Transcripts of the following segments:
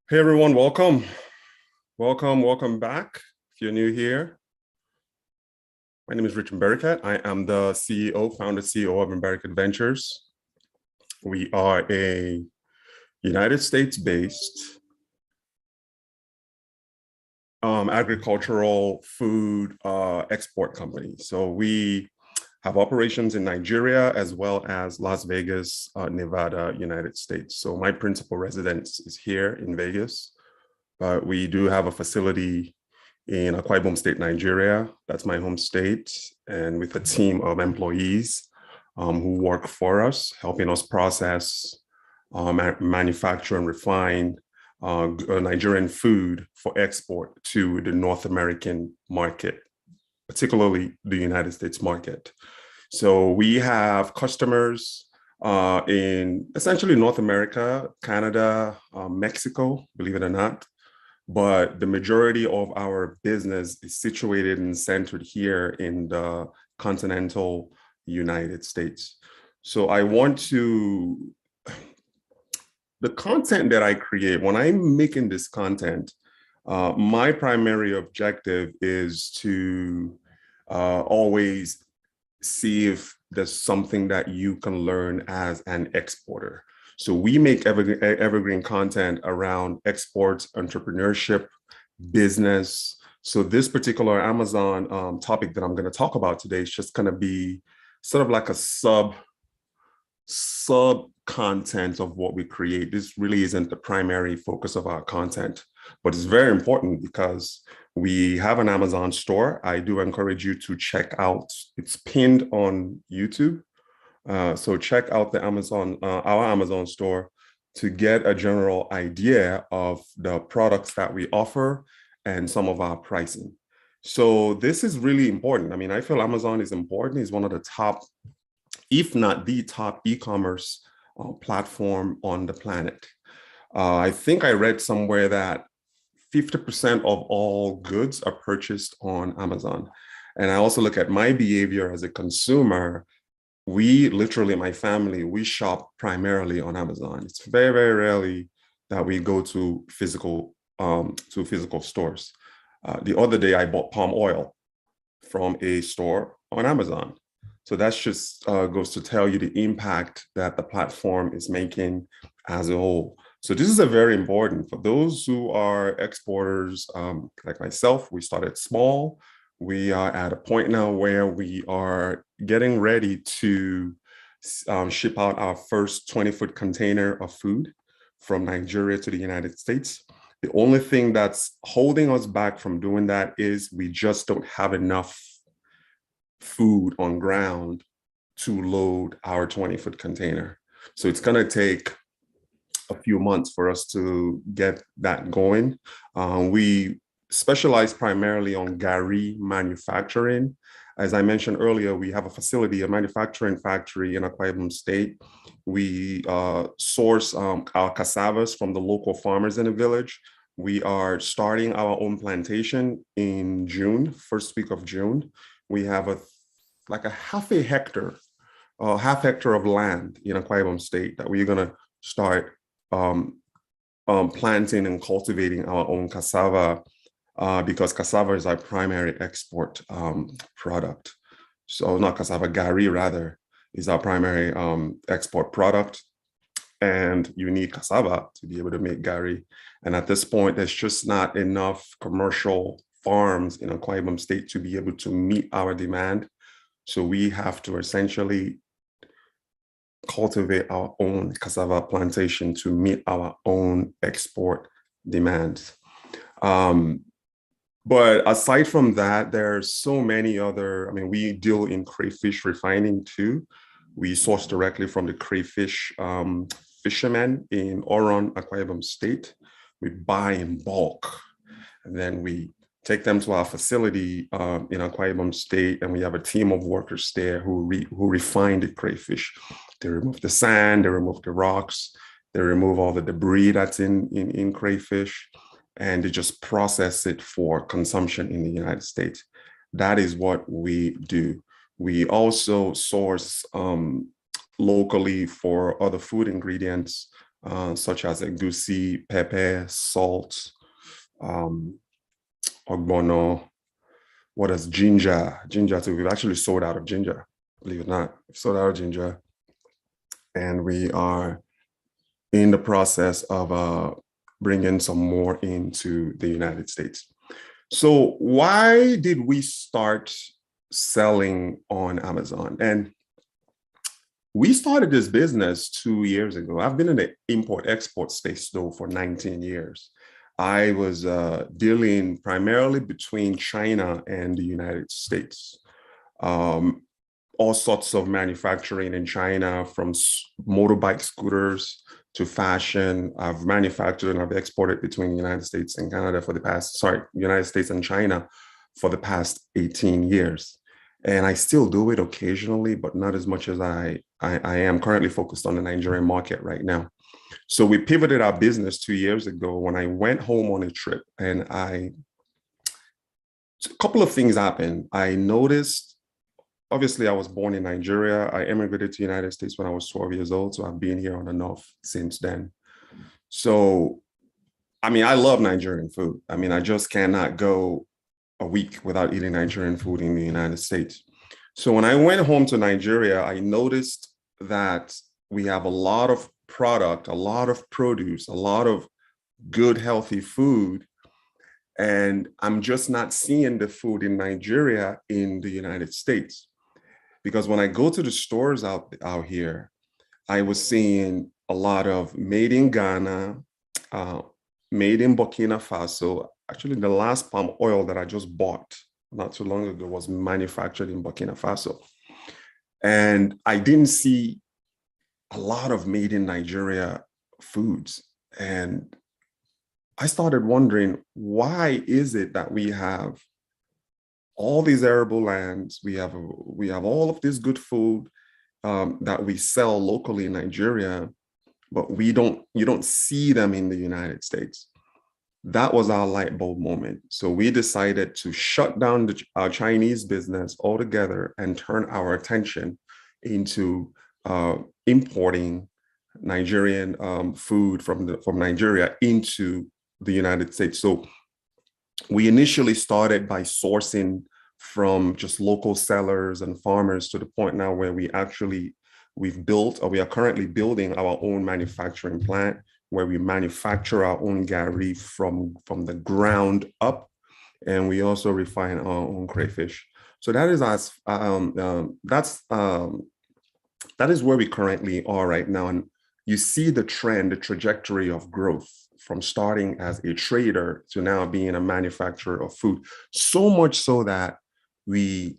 Hey everyone, welcome. Welcome back. If you're new here, my name is Mbariket. I am the founder CEO of Mbariket Ventures. We are a United States-based agricultural food export company. So we have operations in Nigeria as well as Las Vegas, Nevada, United States. So my principal residence is here in Vegas, but we do have a facility in Akwa Ibom State, Nigeria. That's my home state, and with a team of employees who work for us, helping us process, manufacture and refine Nigerian food for export to the North American market, particularly the United States market. So we have customers in essentially North America, Canada, Mexico, believe it or not. But the majority of our business is situated and centered here in the continental United States. So the content that I create, when I'm making this content, my primary objective is to always see if there's something that you can learn as an exporter. So we make evergreen content around exports, entrepreneurship, business. So this particular Amazon topic that I'm going to talk about today is just going to be sort of like a sub content of what we create. This really isn't the primary focus of our content, but it's very important because we have an Amazon store. I do encourage you to check out. It's pinned on YouTube. So check out the our Amazon store to get a general idea of the products that we offer and some of our pricing. So this is really important. I mean, I feel Amazon is important. It's one of the top, if not the top e-commerce platform on the planet. I think I read somewhere that 50% of all goods are purchased on Amazon. And I also look at my behavior as a consumer. We literally, my family, we shop primarily on Amazon. It's very, very rarely that we go to physical stores. The other day, I bought palm oil from a store on Amazon. So that just goes to tell you the impact that the platform is making as a whole. So this is a very important for those who are exporters like myself. We started small. We are at a point now where we are getting ready to ship out our first 20-foot container of food from Nigeria to the United States. The only thing that's holding us back from doing that is we just don't have enough food on ground to load our 20-foot container. So it's going to take a few months for us to get that going. We specialize primarily on gari manufacturing. As I mentioned earlier, we have a facility, a manufacturing factory in Akwa Ibom State. We source our cassavas from the local farmers in the village. We are starting our own plantation in June, first week of June. We have like a half hectare of land in Akwa Ibom State that we're gonna start planting and cultivating our own cassava because cassava is our primary export product. So not cassava, gari rather, is our primary export product. And you need cassava to be able to make gari. And at this point, there's just not enough commercial farms in Akwa Ibom State to be able to meet our demand. So we have to essentially cultivate our own cassava plantation to meet our own export demands. But aside from that, there's so many other, I mean, we deal in crayfish refining too. We source directly from the crayfish fishermen in Oron, Akwa Ibom State. We buy in bulk, and then we take them to our facility in Akwa Ibom State, and we have a team of workers there who refine the crayfish. They remove the sand, they remove the rocks, they remove all the debris that's in crayfish, and they just process it for consumption in the United States. That is what we do. We also source locally for other food ingredients, such as egusi, pepper, salt, ogbono, what is ginger? Ginger too. We've actually sold out of ginger, believe it or not. We've sold out of ginger. And we are in the process of bringing some more into the United States. So why did we start selling on Amazon? And we started this business 2 years ago. I've been in the import-export space though for 19 years. I was dealing primarily between China and the United States. All sorts of manufacturing in China, from motorbike scooters to fashion. I've manufactured and I've exported between the United States and Canada for the past, United States and China for the past 18 years. And I still do it occasionally, but not as much as I am currently focused on the Nigerian market right now. So we pivoted our business 2 years ago when I went home on a trip, and a couple of things happened. I noticed, obviously I was born in Nigeria. I immigrated to the United States when I was 12 years old. So I've been here on and off since then. So, I mean, I love Nigerian food. I mean, I just cannot go a week without eating Nigerian food in the United States. So when I went home to Nigeria, I noticed that we have a lot of product, a lot of produce, a lot of good, healthy food. And I'm just not seeing the food in Nigeria in the United States. Because when I go to the stores out here, I was seeing a lot of made in Ghana, made in Burkina Faso. Actually, the last palm oil that I just bought not too long ago was manufactured in Burkina Faso. And I didn't see a lot of made in Nigeria foods. And I started wondering, why is it that we have all these arable lands, we have all of this good food that we sell locally in Nigeria, but you don't see them in the United States. That was our light bulb moment. So we decided to shut down our Chinese business altogether and turn our attention into importing Nigerian food from Nigeria into the United States. So we initially started by sourcing from just local sellers and farmers to the point now where we are currently building our own manufacturing plant where we manufacture our own gari from the ground up, and we also refine our own crayfish. So that is us. That is where we currently are right now, and you see the trend, the trajectory of growth from starting as a trader to now being a manufacturer of food. So much so that we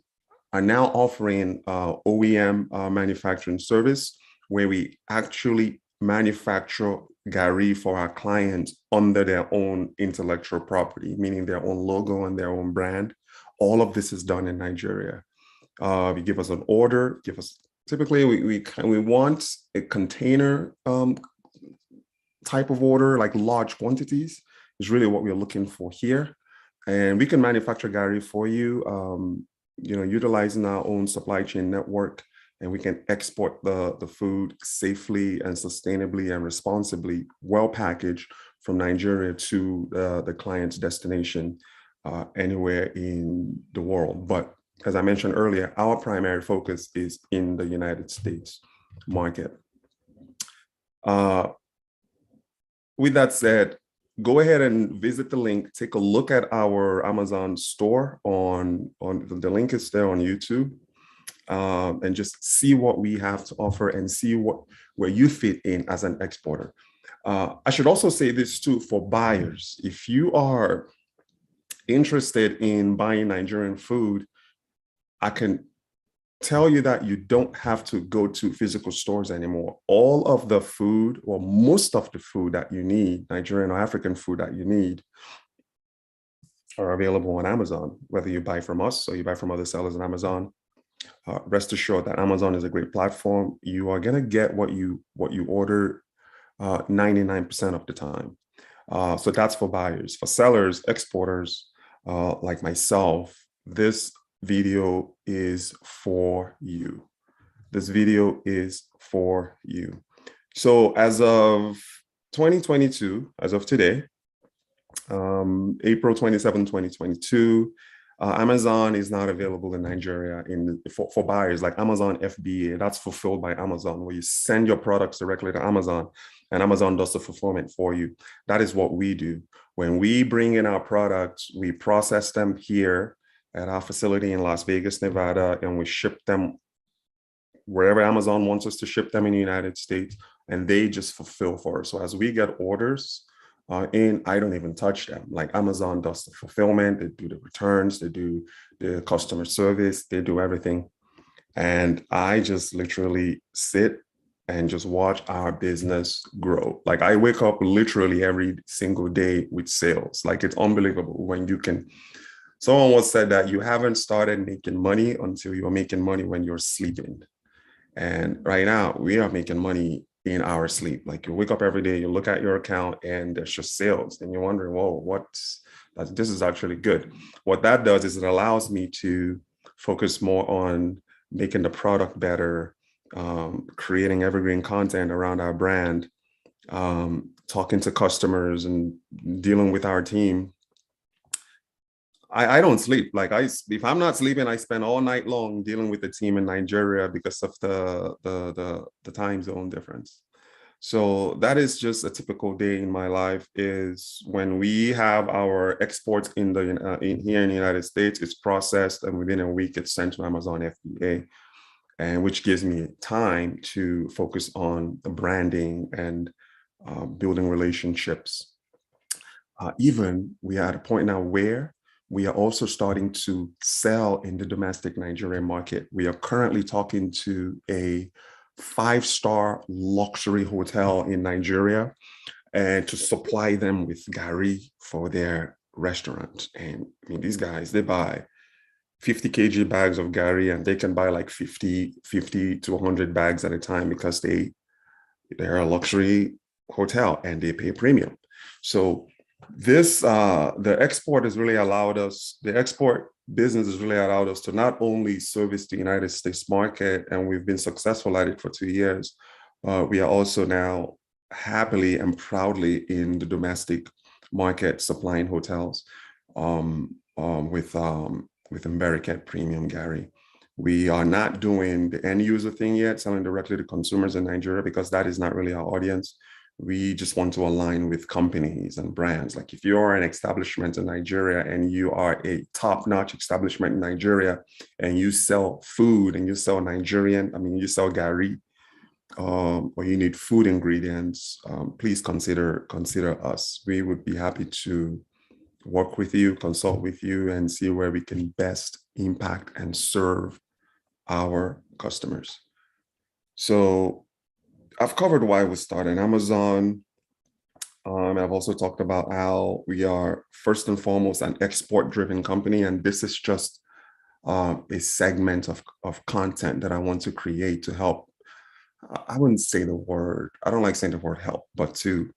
are now offering OEM manufacturing service where we actually manufacture gari for our clients under their own intellectual property, meaning their own logo and their own brand. All of this is done in Nigeria. You give us an order, typically we want a container type of order, like large quantities is really what we're looking for here. And we can manufacture gari for you, utilizing our own supply chain network, and we can export the food safely and sustainably and responsibly, well packaged from Nigeria to the client's destination anywhere in the world. But as I mentioned earlier, our primary focus is in the United States market. With that said, go ahead and visit the link, take a look at our Amazon store on the link is there on YouTube, and just see what we have to offer and see where you fit in as an exporter. I should also say this too, for buyers. If you are interested in buying Nigerian food, I can tell you that you don't have to go to physical stores anymore. All of the food, or most of the food that you need, Nigerian or African food that you need, are available on Amazon, whether you buy from us or you buy from other sellers on Amazon. Rest assured that Amazon is a great platform. You are going to get what you order 99% of the time. So that's for buyers. For sellers, exporters like myself, this video is for you. this video is for you. So as of 2022, as of today, April 27, 2022, Amazon is not available in Nigeria for buyers like Amazon FBA. That's fulfilled by Amazon, where you send your products directly to Amazon and Amazon does the fulfillment for you. That is what we do. When we bring in our products, we process them here at our facility in Las Vegas, Nevada, and we ship them wherever Amazon wants us to ship them in the United States, and they just fulfill for us. So as we get orders, I don't even touch them. Like Amazon does the fulfillment, they do the returns, they do the customer service, they do everything. And I just literally sit and just watch our business grow. Like I wake up literally every single day with sales. Like it's unbelievable when you can. Someone once said that you haven't started making money until you're making money when you're sleeping. And right now we are making money in our sleep. Like you wake up every day, you look at your account and there's just sales and you're wondering, whoa, this is actually good. What that does is it allows me to focus more on making the product better, creating evergreen content around our brand, talking to customers and dealing with our team. I don't sleep. Like if I'm not sleeping, I spend all night long dealing with the team in Nigeria because of the time zone difference. So that is just a typical day in my life. Is when we have our exports in here in the United States, it's processed and within a week it's sent to Amazon FBA, and which gives me time to focus on the branding and building relationships. Even we are at a point now where we are also starting to sell in the domestic Nigerian market. We are currently talking to a 5-star luxury hotel in Nigeria and to supply them with gari for their restaurant. And I mean, these guys, they buy 50 kg bags of gari and they can buy like 50 to 100 bags at a time because they're a luxury hotel and they pay premium. So the export business has really allowed us to not only service the United States market, and we've been successful at it for 2 years. We are also now happily and proudly in the domestic market supplying hotels with Mbariket premium gari. We are not doing the end user thing yet, selling directly to consumers in Nigeria, because that is not really our audience. We just want to align with companies and brands. Like if you're an establishment in Nigeria and you are a top-notch establishment in Nigeria and you sell food and you sell you sell gari, or you need food ingredients, please consider us. We would be happy to work with you, consult with you, and see where we can best impact and serve our customers. So I've covered why we started Amazon. I've also talked about how we are first and foremost an export-driven company, and this is just a segment of content that I want to create to help. I don't like saying the word help, but to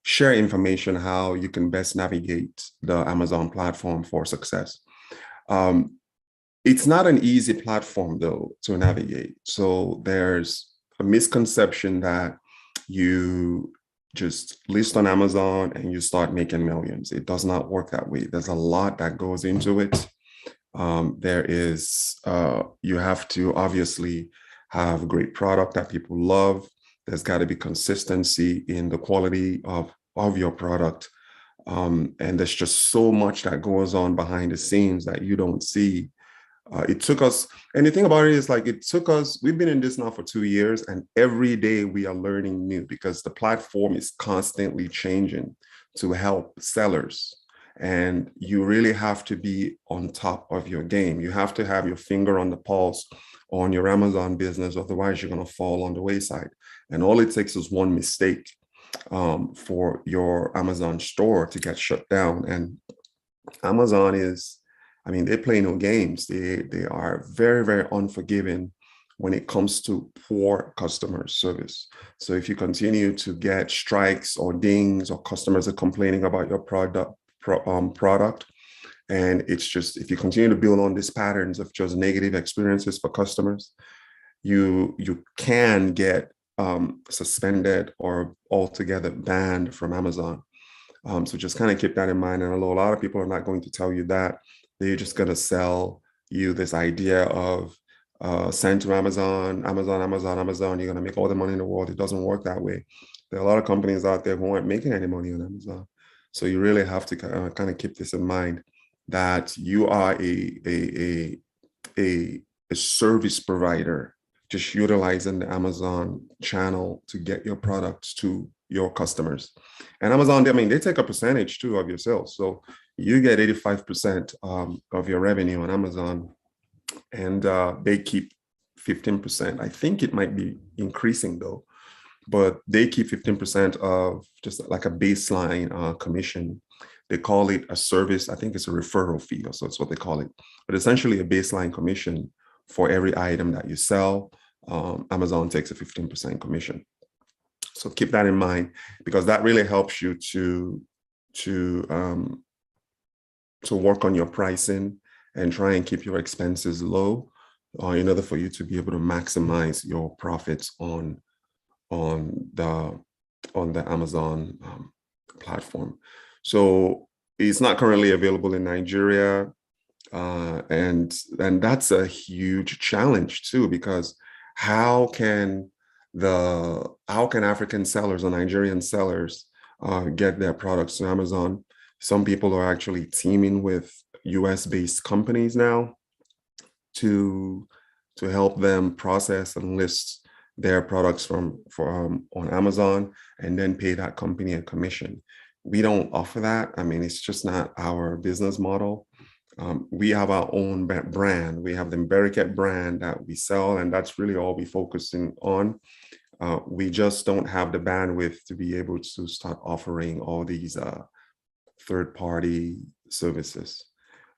share information how you can best navigate the Amazon platform for success. It's not an easy platform though to navigate. So there's a misconception that you just list on Amazon and you start making millions. It does not work that way. There's a lot that goes into it. You have to obviously have a great product that people love. There's got to be consistency in the quality of your product. And there's just so much that goes on behind the scenes that you don't see. It took us, and the thing about it is like, we've been in this now for 2 years, and every day we are learning new because the platform is constantly changing to help sellers. And you really have to be on top of your game. You have to have your finger on the pulse on your Amazon business, otherwise you're going to fall on the wayside. And all it takes is one mistake for your Amazon store to get shut down. And Amazon they play no games. They are very, very unforgiving when it comes to poor customer service. So if you continue to get strikes or dings or customers are complaining about your product, and it's just, if you continue to build on these patterns of just negative experiences for customers, you can get suspended or altogether banned from Amazon. So just kind of keep that in mind. And although a lot of people are not going to tell you that, they're just going to sell you this idea of send to Amazon, Amazon, Amazon, Amazon. You're going to make all the money in the world. It doesn't work that way. There are a lot of companies out there who aren't making any money on Amazon. So you really have to kind of keep this in mind, that you are a service provider, just utilizing the Amazon channel to get your products to your customers. And Amazon, I mean, they take a percentage too of your sales. So you get 85% of your revenue on Amazon, and they keep 15%. I think it might be increasing though, but they keep 15% of just like a baseline commission. They call it a service. I think it's a referral fee, or so it's what they call it, but essentially a baseline commission for every item that you sell. Amazon takes a 15% commission. So keep that in mind, because that really helps you to work on your pricing and try and keep your expenses low, in order for you to be able to maximize your profits on the Amazon platform. So it's not currently available in Nigeria, and that's a huge challenge too, because how can African sellers or Nigerian sellers get their products to Amazon? Some people are actually teaming with US-based companies now to help them process and list their products on Amazon, and then pay that company a commission. We don't offer that. I mean, it's just not our business model. We have our own brand. We have the Mbariket brand that we sell, and that's really all we're focusing on. We just don't have the bandwidth to be able to start offering all these third-party services.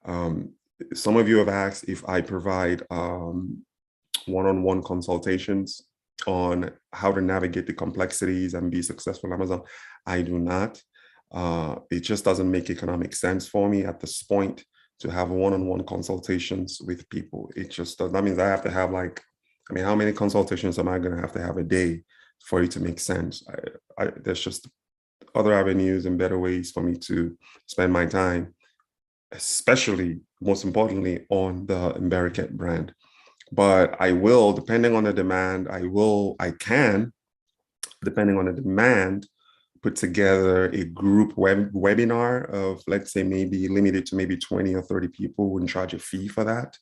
Some of you have asked if I provide one-on-one consultations on how to navigate the complexities and be successful on Amazon. I do not. It just doesn't make economic sense for me at this point to have one-on-one consultations with people. It just does. That means I have to have, like, I mean, how many consultations am I going to have a day for it to make sense? There's just other avenues and better ways for me to spend my time, especially, most importantly, on the Mbariket brand. But I will, depending on the demand, I can, depending on the demand, put together a group webinar of, let's say, maybe limited to maybe 20 or 30 people, and charge a fee for that.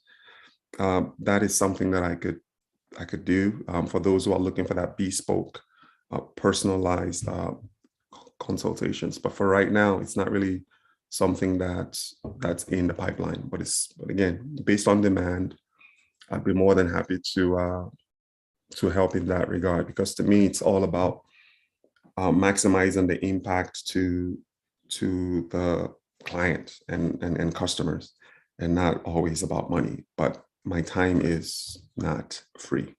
That is something that I could do for those who are looking for that bespoke, personalized consultations. But for right now, it's not really something that's in the pipeline. But again, based on demand, I'd be more than happy to help in that regard, because to me, it's all about maximizing the impact to the client and customers, and not always about money. But my time is not free.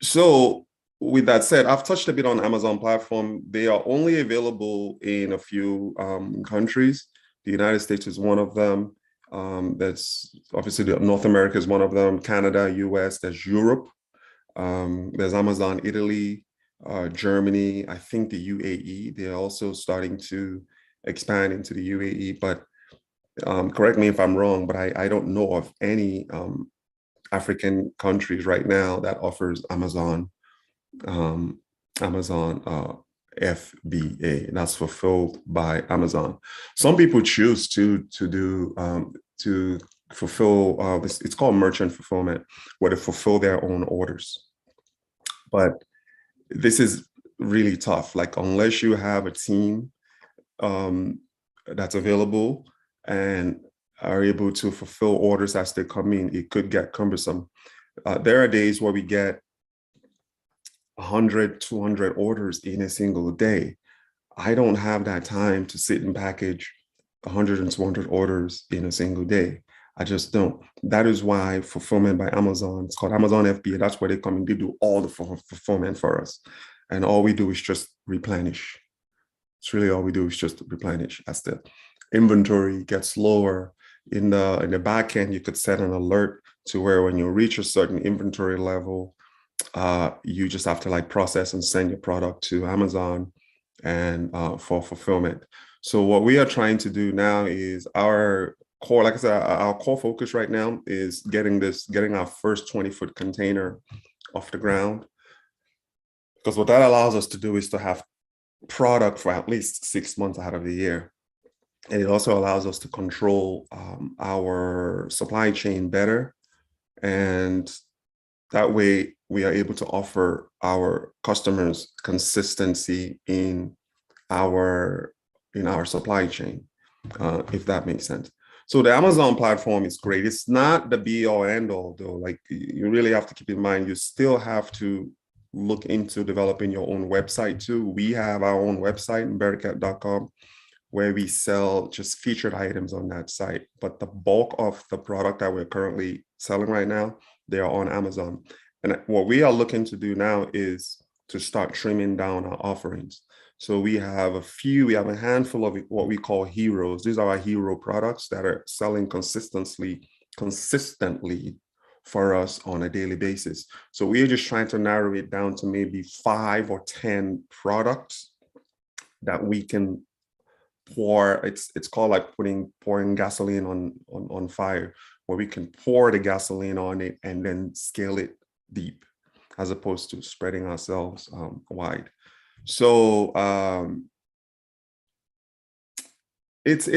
So with that said, I've touched a bit on Amazon platform. They are only available in a few countries. The United States is one of them. That's obviously North America is one of them. Canada, US, there's Europe. There's Amazon Italy, Germany, I think the UAE. They're also starting to expand into the UAE, but correct me if I'm wrong, but I don't know of any African countries right now that offers Amazon FBA, and that's fulfilled by Amazon. Some people choose to fulfill this. It's called merchant fulfillment, where they fulfill their own orders. But this is really tough. Like, unless you have a team that's available and are able to fulfill orders as they come in, it could get cumbersome. There are days where we get 100, 200 orders in a single day. I don't have that time to sit and package 100 and 200 orders in a single day. I just don't. That is why fulfillment by Amazon, it's called Amazon FBA. That's where they come in. They do all the fulfillment for us. And all we do is just replenish. It's really all we do is just replenish. As the inventory gets lower, in the back end, you could set an alert to where when you reach a certain inventory level, you just have to like process and send your product to Amazon and for fulfillment. So what we are trying to do now is our core, like I said, our core focus right now is getting our first 20-foot container off the ground. Because what that allows us to do is to have product for at least 6 months out of the year. And it also allows us to control our supply chain better. And that way we are able to offer our customers consistency in our supply chain, if that makes sense. So the Amazon platform is great. It's not the be all end all though. Like you really have to keep in mind, you still have to look into developing your own website too. We have our own website, Mbariket.com, where we sell just featured items on that site. But the bulk of the product that we're currently selling right now, they are on Amazon. And what we are looking to do now is to start trimming down our offerings. So we have a handful of what we call heroes. These are our hero products that are selling consistently for us on a daily basis. So we're just trying to narrow it down to maybe 5 or 10 products that we can pour. It's called like pouring gasoline on fire, where we can pour the gasoline on it and then scale it deep, as opposed to spreading ourselves wide. So it's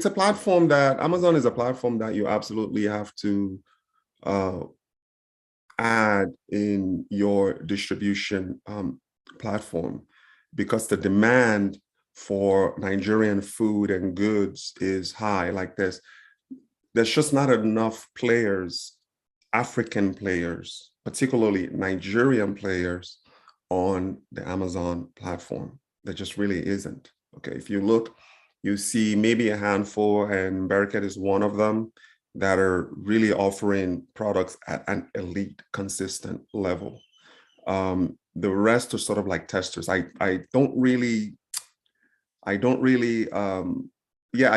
a platform that Amazon is a platform that you absolutely have to add in your distribution platform, because the demand for Nigerian food and goods is high. Like there's just not enough players, African players, particularly Nigerian players, on the Amazon platform. There just really isn't. Okay, if you look, you see maybe a handful, and Mbariket is one of them, that are really offering products at an elite, consistent level. The rest are sort of like testers. I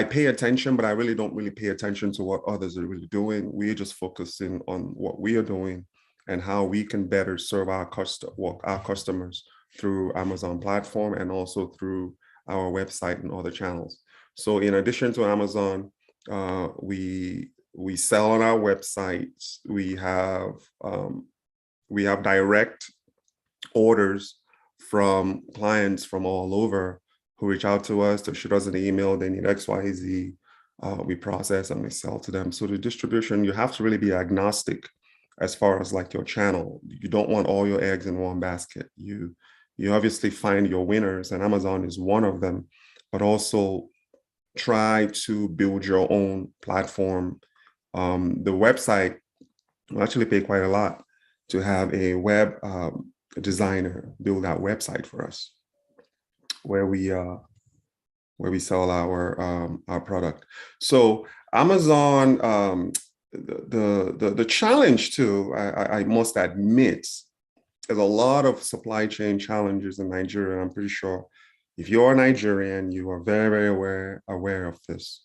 pay attention, but I really don't really pay attention to what others are really doing. We're just focusing on what we are doing and how we can better serve our customers through Amazon platform and also through our website and other channels. So in addition to Amazon, we sell on our websites. We have direct orders from clients from all over who reach out to us to shoot us an email. They need XYZ. We process and we sell to them. So the distribution, you have to really be agnostic as far as like your channel. You don't want all your eggs in one basket. You obviously find your winners, and Amazon is one of them, but also try to build your own platform. The website will actually pay quite a lot to have a web designer build that website for us, where we sell our product. So Amazon, the challenge too, I must admit, there's a lot of supply chain challenges in Nigeria. I'm pretty sure if you're Nigerian, you are very, very aware of this.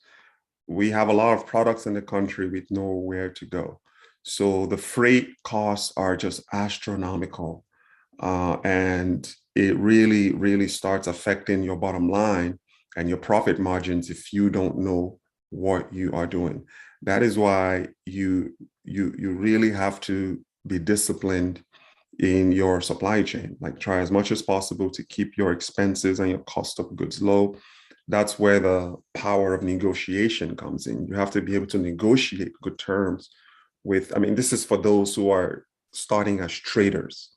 We have a lot of products in the country with nowhere to go. So the freight costs are just astronomical. And it really, really starts affecting your bottom line and your profit margins if you don't know what you are doing. That is why you really have to be disciplined in your supply chain. Like try as much as possible to keep your expenses and your cost of goods low. That's where the power of negotiation comes in. You have to be able to negotiate good terms with, I mean, this is for those who are starting as traders.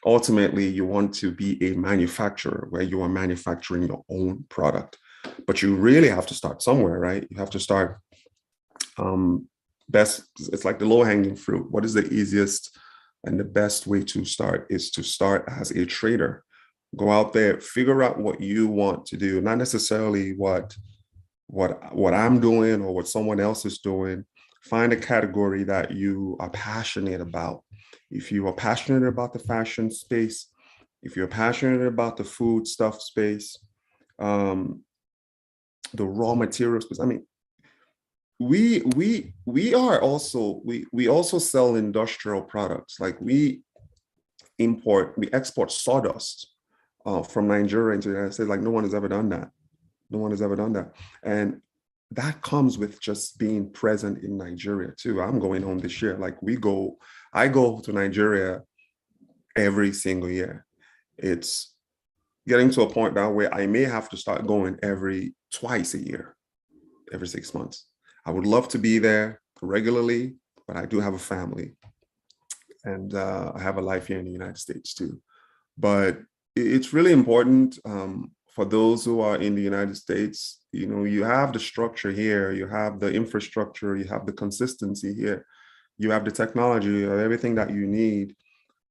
Ultimately, you want to be a manufacturer where you are manufacturing your own product. But you really have to start somewhere, right? You have to start it's like the low-hanging fruit. What is the easiest and the best way to start is to start as a trader. Go out there, figure out what you want to do, not necessarily what I'm doing or what someone else is doing. Find a category that you are passionate about. If you are passionate about the fashion space, if you're passionate about the food stuff space, the raw materials space, I mean, we are also we also sell industrial products. Like we export sawdust from Nigeria into the United States. Like no one has ever done that. No one has ever done that. And that comes with just being present in Nigeria too. I'm going home this year. Like I go to Nigeria every single year. It's getting to a point now where I may have to start going twice a year, every 6 months. I would love to be there regularly, but I do have a family and I have a life here in the United States too. But it's really important for those who are in the United States. You know, you have the structure here, you have the infrastructure, you have the consistency here, you have the technology, you have everything that you need.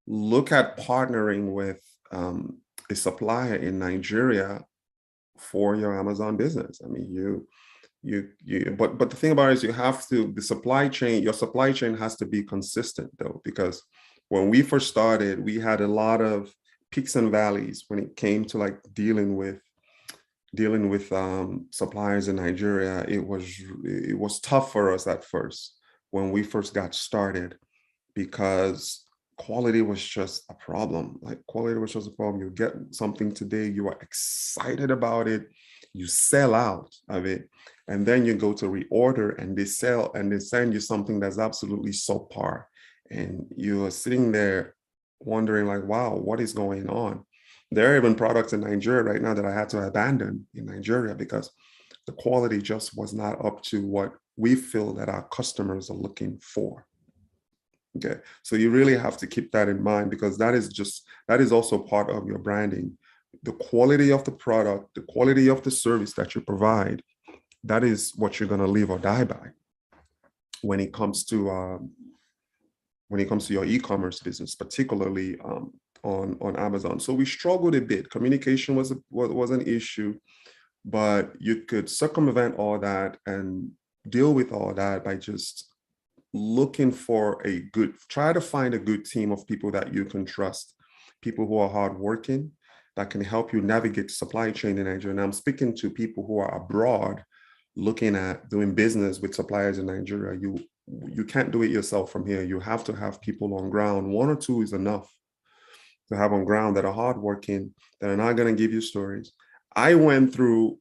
Look at partnering with a supplier in Nigeria for your Amazon business. I mean, but the thing about it is your supply chain has to be consistent though, because when we first started, we had a lot of peaks and valleys when it came to like dealing with suppliers in Nigeria. It was tough for us at first when we first got started, because quality was just a problem. Like quality was just a problem. You get something today, you are excited about it, you sell out of it, and then you go to reorder and they send you something that's absolutely subpar. And you are sitting there wondering like, wow, what is going on? There are even products in Nigeria right now that I had to abandon in Nigeria because the quality just was not up to what we feel that our customers are looking for. Okay, so you really have to keep that in mind, because that is also part of your branding. The quality of the product, the quality of the service that you provide, that is what you're going to live or die by when it comes to your e-commerce business, particularly on Amazon. So we struggled a bit. Communication was an issue, but you could circumvent all that and deal with all that by just try to find a good team of people that you can trust, people who are hardworking, that can help you navigate supply chain in Nigeria. And I'm speaking to people who are abroad looking at doing business with suppliers in Nigeria. You can't do it yourself from here. You have to have people on ground. One or two is enough to have on ground that are hardworking, that are not going to give you stories. I went through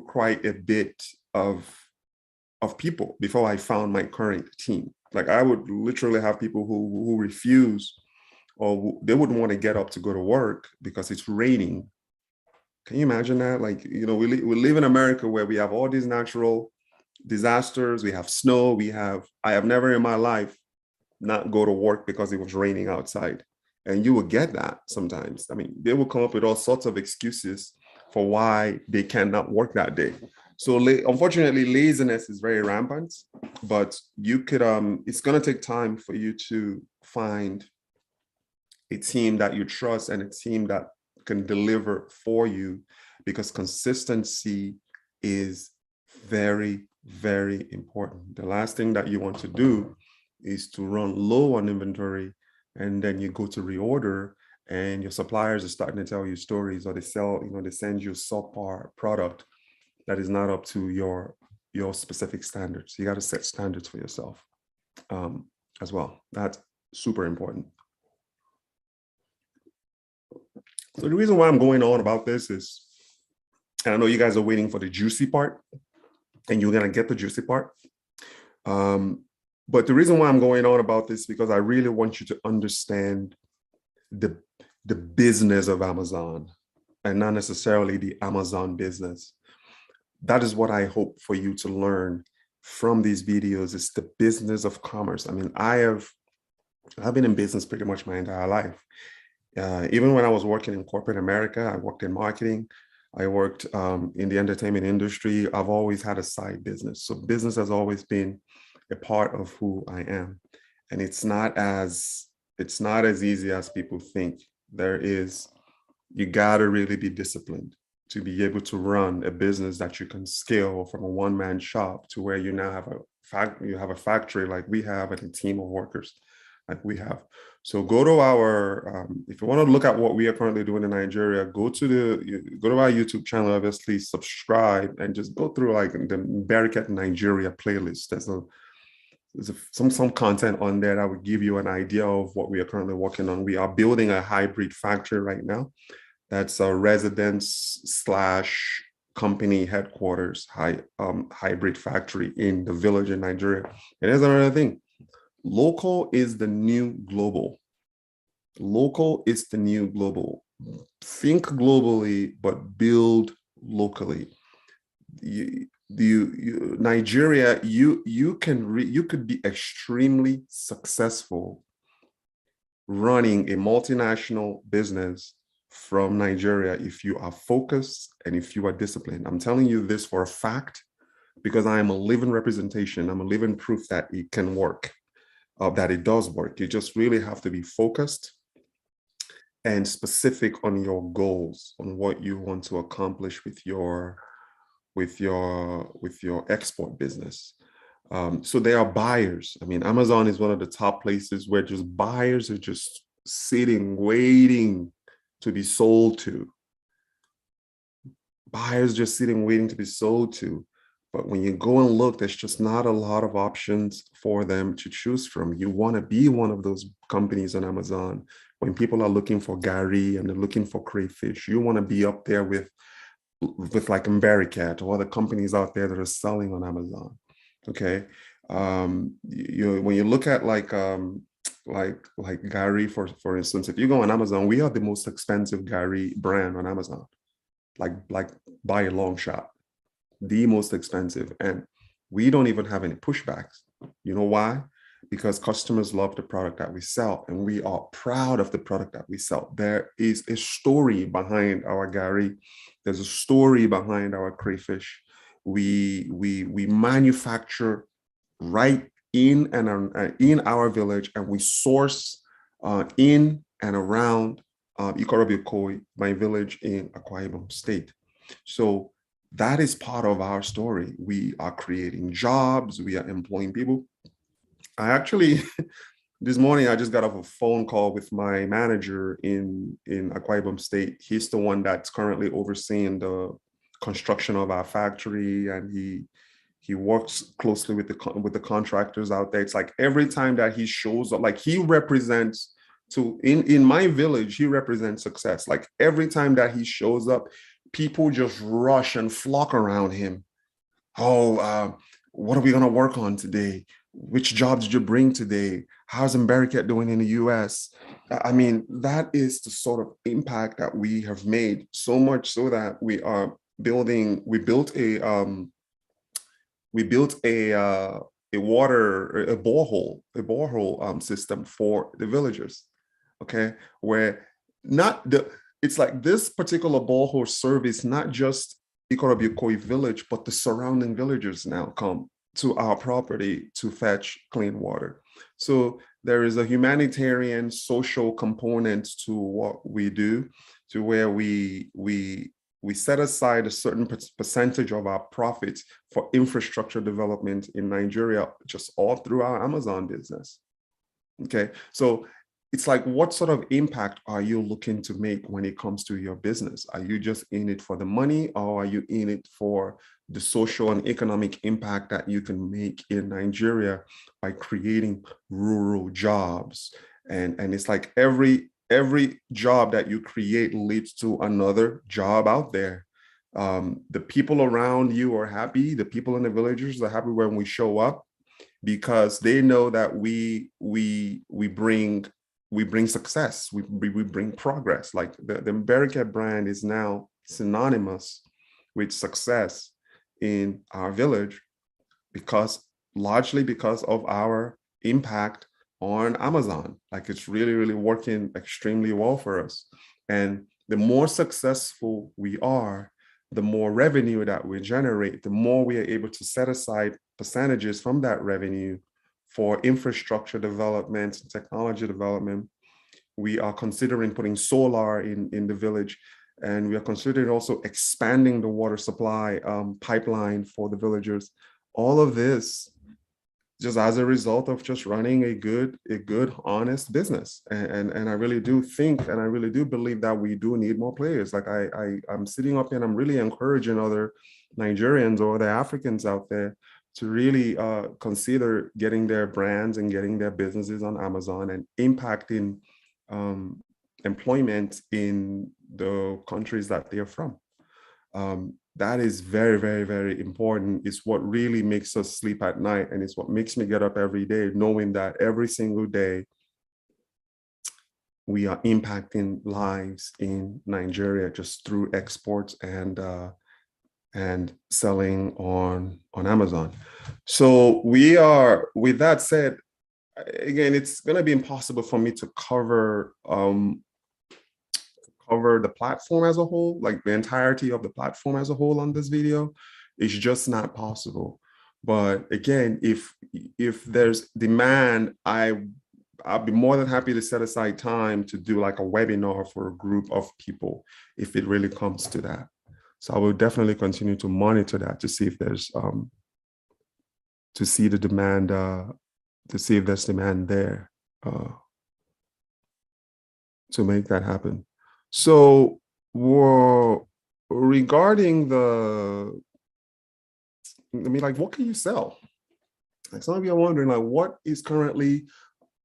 quite a bit of people before I found my current team. Like I would literally have people who refuse, or they wouldn't want to get up to go to work because it's raining. Can you imagine that? Like, you know, we live in America where we have all these natural disasters. We have snow. I have never in my life not go to work because it was raining outside. And you will get that sometimes. I mean, they will come up with all sorts of excuses for why they cannot work that day. So unfortunately, laziness is very rampant, but you could, it's going to take time for you to find a team that you trust and a team that can deliver for you, because consistency is very, very important. The last thing that you want to do is to run low on inventory, and then you go to reorder and your suppliers are starting to tell you stories, or they send you a subpar product that is not up to your specific standards. You got to set standards for yourself as well. That's super important. So the reason why I'm going on about this is, and I know you guys are waiting for the juicy part, and you're going to get the juicy part. But the reason why I'm going on about this is because I really want you to understand the business of Amazon, and not necessarily the Amazon business. That is what I hope for you to learn from these videos, is the business of commerce. I mean, I've been in business pretty much my entire life. Even when I was working in corporate America, I worked in marketing. I worked in the entertainment industry. I've always had a side business. So business has always been a part of who I am. And it's not as easy as people think. You gotta really be disciplined to be able to run a business that you can scale from a one-man shop to where you now have a factory like we have, and a team of workers like we have. So go to our, if you want to look at what we are currently doing in Nigeria, go to our YouTube channel, obviously subscribe, and just go through like the Mbariket Nigeria playlist. There's some content on there that would give you an idea of what we are currently working on. We are building a hybrid factory right now. That's a residence slash company headquarters, hybrid factory in the village in Nigeria. And here's another thing. Local is the new global. Local is the new global. Think globally, but build locally. Nigeria, you could be extremely successful running a multinational business from Nigeria if you are focused and if you are disciplined. I'm telling you this for a fact because I am a living representation. I'm a living proof that it can work. That it does work. You just really have to be focused and specific on your goals, on what you want to accomplish with your export business. So there are buyers. I mean, Amazon is one of the top places where just buyers are just sitting, waiting to be sold to. Buyers just sitting, waiting to be sold to. But when you go and look, there's just not a lot of options for them to choose from. You want to be one of those companies on Amazon. When people are looking for gari and they're looking for crayfish, you want to be up there with like Mbariket or other companies out there that are selling on Amazon. Okay. When you look at like gari, for instance, if you go on Amazon, we are the most expensive gari brand on Amazon, like by a long shot. The most expensive, and we don't even have any pushbacks. You know why? Because customers love the product that we sell, and we are proud of the product that we sell. There is a story behind our gari. There's a story behind our crayfish. We manufacture right in our village, and we source in and around Ikorobiokoi, my village in Akwa Ibom State. So that is part of our story. We are creating jobs. We are employing people. I actually, this morning, I just got off a phone call with my manager in Akwa Ibom State. He's the one that's currently overseeing the construction of our factory, and he works closely with the contractors out there. It's like every time that he shows up, like he represents in my village, he represents success. Like every time that he shows up, people just rush and flock around him. Oh, what are we going to work on today? Which job did you bring today? How's Mbariket doing in the US? I mean, that is the sort of impact that we have made, so much so that we built a borehole system for the villagers. Okay, where it's like this particular borehole service, not just Ikorobiokoi village, but the surrounding villagers now come to our property to fetch clean water. So there is a humanitarian social component to what we do, to where we set aside a certain percentage of our profits for infrastructure development in Nigeria, just all through our Amazon business. Okay, so it's like, what sort of impact are you looking to make when it comes to your business? Are you just in it for the money, or are you in it for the social and economic impact that you can make in Nigeria by creating rural jobs? And it's like every job that you create leads to another job out there. The people around you are happy. The people in the villages are happy when we show up, because they know that we bring success, we bring progress. Like the Mbariket brand is now synonymous with success in our village, largely because of our impact on Amazon. Like it's really, really working extremely well for us. And the more successful we are, the more revenue that we generate, the more we are able to set aside percentages from that revenue for infrastructure development, technology development. We are considering putting solar in the village, and we are considering also expanding the water supply pipeline for the villagers. All of this just as a result of just running a good, honest business. And I really do think, and I really do believe that we do need more players. Like I'm sitting up here and I'm really encouraging other Nigerians or other Africans out there to really consider getting their brands and getting their businesses on Amazon and impacting employment in the countries that they're from. That is very, very, very important. It's what really makes us sleep at night, and it's what makes me get up every day, knowing that every single day we are impacting lives in Nigeria just through exports and selling on Amazon. So we are, with that said, again, it's going to be impossible for me to cover the platform as a whole, like the entirety of the platform as a whole on this video. It's just not possible. But again, if there's demand, I'll be more than happy to set aside time to do like a webinar for a group of people if it really comes to that. So I will definitely continue to monitor that to see if there's to see the demand, to see if there's demand there to make that happen. So regarding what can you sell? Like some of you are wondering, like, what is currently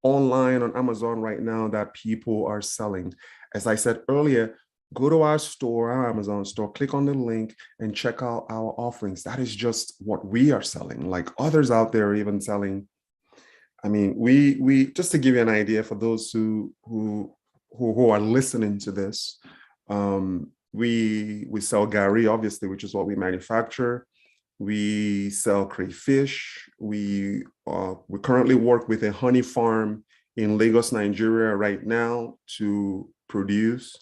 online on Amazon right now that people are selling? As I said earlier, go to our store, our Amazon store, click on the link and check out our offerings. That is just what we are selling. Like others out there are even selling. I mean, we just to give you an idea for those who are listening to this, we sell gari, obviously, which is what we manufacture. We sell crayfish. We currently work with a honey farm in Lagos, Nigeria right now to produce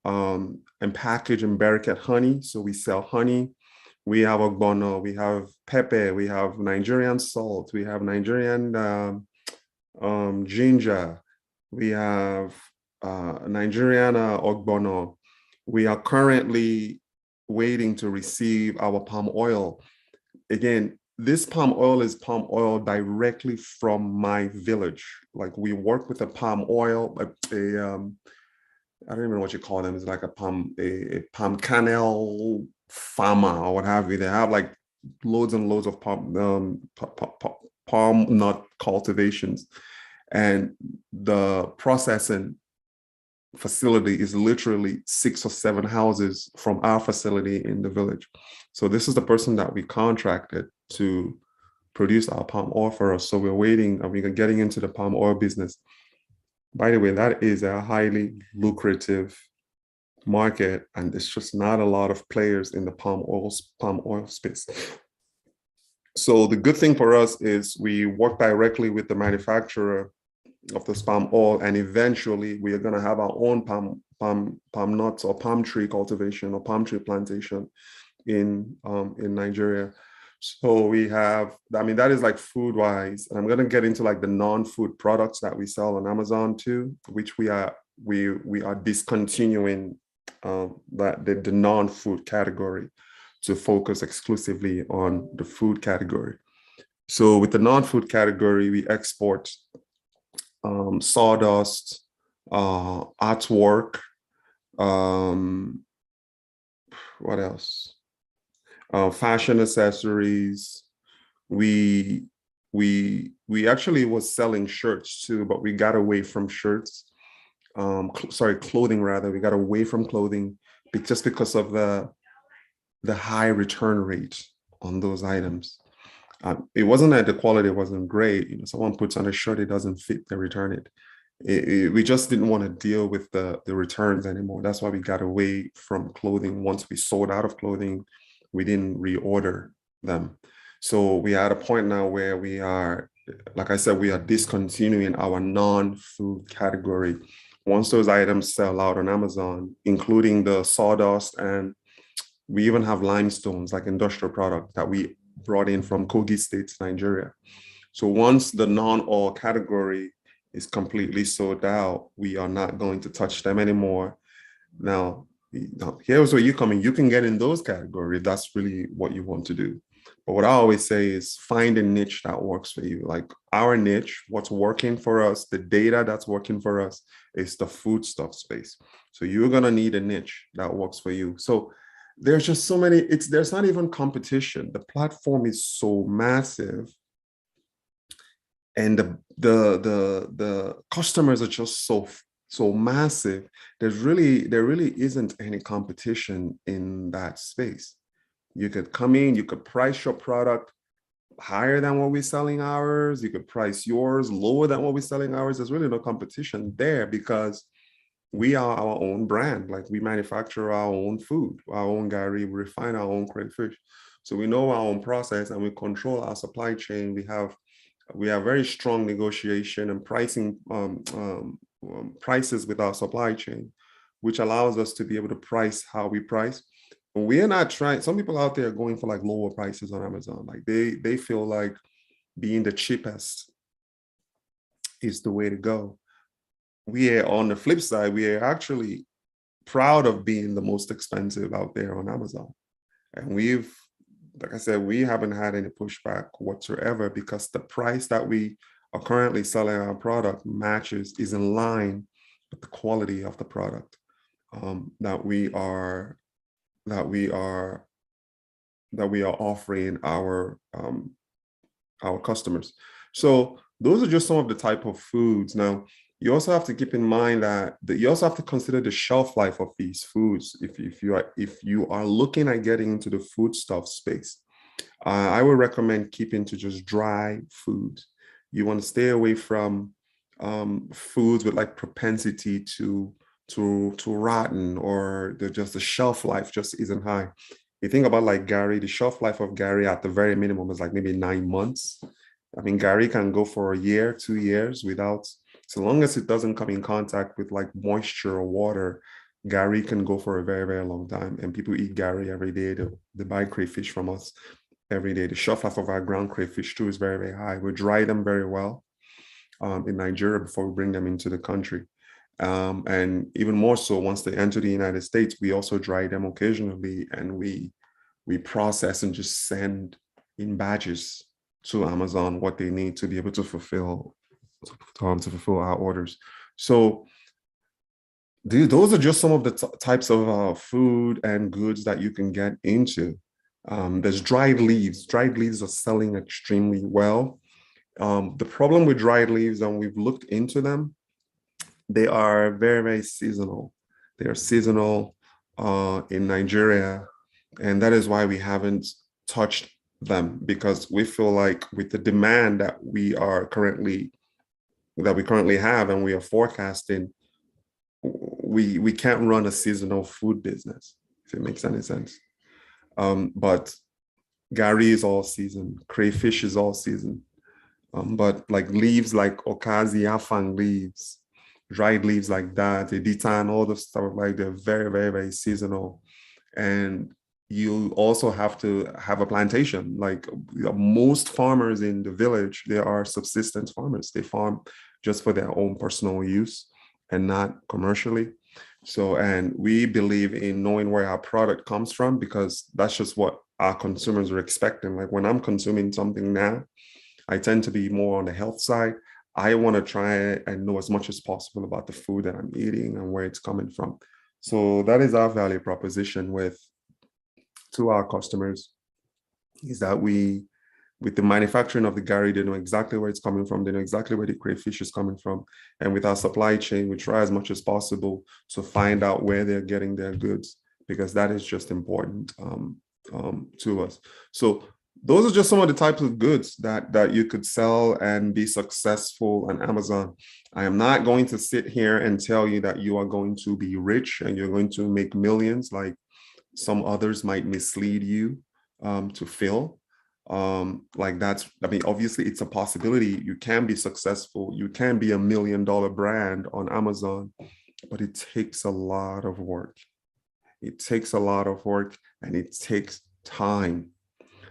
and package Mbariket honey. So we sell honey. We have ogbono, we have pepper, we have Nigerian salt, we have Nigerian ginger, we have Nigerian ogbono. We are currently waiting to receive our palm oil. Again, this palm oil is palm oil directly from my village. Like we work with a palm oil, I don't even know what you call them. It's like a palm kernel farmer or what have you. They have like loads and loads of palm nut cultivations, and the processing facility is literally 6 or 7 houses from our facility in the village. So this is the person that we contracted to produce our palm oil for us. So we're waiting and we're getting into the palm oil business. By the way, that is a highly lucrative market, and there's just not a lot of players in the palm oil space. So the good thing for us is we work directly with the manufacturer of this palm oil, and eventually we are going to have our own palm nuts or palm tree cultivation or palm tree plantation in Nigeria. So we have, I mean, that is like food wise, and I'm going to get into like the non-food products that we sell on Amazon too, which we are discontinuing the non-food category to focus exclusively on the food category. So with the non-food category, we export sawdust, artwork, what else? Fashion accessories. We actually was selling shirts too, but we got away from shirts. Clothing rather. We got away from clothing just because of the high return rate on those items. It wasn't that the quality wasn't great. You know, someone puts on a shirt, it doesn't fit, they return it. We just didn't want to deal with the returns anymore. That's why we got away from clothing. Once we sold out of clothing, we didn't reorder them. So we are at a point now where we are, like I said, we are discontinuing our non-food category. Once those items sell out on Amazon, including the sawdust, and we even have limestones, like industrial product that we brought in from Kogi State, Nigeria. So once the non-oil category is completely sold out, we are not going to touch them anymore. Now, here's where you come in. You can get in those categories. That's really what you want to do. But what I always say is find a niche that works for you. Like our niche, what's working for us, the data that's working for us is the foodstuff space. So you're gonna need a niche that works for you. So there's just so many, there's not even competition. The platform is so massive and the customers are just so massive. There really isn't any competition in that space. You could come in, you could price your product higher than what we're selling ours. You could price yours lower than what we're selling ours. There's really no competition there because we are our own brand. Like we manufacture our own food, our own gari, we refine our own crayfish. So we know our own process and we control our supply chain. We have very strong negotiation and pricing prices with our supply chain, which allows us to be able to price how we price. We are not trying. Some people out there are going for like lower prices on Amazon. Like they feel like being the cheapest is the way to go. We are on the flip side, we are actually proud of being the most expensive out there on Amazon. And like I said, we haven't had any pushback whatsoever because the price that we are currently selling our product is in line with the quality of the product that we are offering our customers. So those are just some of the type of foods. Now, you also have to keep in mind that you also have to consider the shelf life of these foods. If you are looking at getting into the foodstuff space, I would recommend keeping to just dry food. You want to stay away from foods with like propensity to rotten, or the shelf life just isn't high. You think about like gari, the shelf life of gari at the very minimum is like maybe 9 months. I mean, gari can go for a year, 2 years without, so long as it doesn't come in contact with like moisture or water, gari can go for a very, very long time. And people eat gari every day. They buy crayfish from us every day. The shelf life of our ground crayfish too is very, very high. We dry them very well in Nigeria before we bring them into the country. And even more so, once they enter the United States, we also dry them occasionally, and we process and just send in batches to Amazon what they need to be able to fulfill our orders. So those are just some of the types of food and goods that you can get into. There's dried leaves. Dried leaves are selling extremely well. The problem with dried leaves, and we've looked into them, they are very, very seasonal. They are seasonal in Nigeria, and that is why we haven't touched them, because we feel like with the demand that we currently have and we are forecasting, we can't run a seasonal food business, if it makes any sense. But gari is all season, crayfish is all season. But like leaves like okazi, afang leaves, dried leaves like that, editan, all the stuff, like they're very, very, very seasonal. And you also have to have a plantation. Like most farmers in the village, they are subsistence farmers. They farm just for their own personal use and not commercially. So, and we believe in knowing where our product comes from, because that's just what our consumers are expecting. Like when I'm consuming something now, I tend to be more on the health side. I want to try and know as much as possible about the food that I'm eating and where it's coming from. So that is our value proposition to our customers, is that with the manufacturing of the gari, they know exactly where it's coming from. They know exactly where the crayfish is coming from. And with our supply chain, we try as much as possible to find out where they're getting their goods, because that is just important to us. So those are just some of the types of goods that you could sell and be successful on Amazon. I am not going to sit here and tell you that you are going to be rich and you're going to make millions, like some others might mislead you to feel. Like that's, I mean, obviously it's a possibility. You can be successful. You can be $1 million brand on Amazon, but it takes a lot of work. It takes a lot of work and it takes time.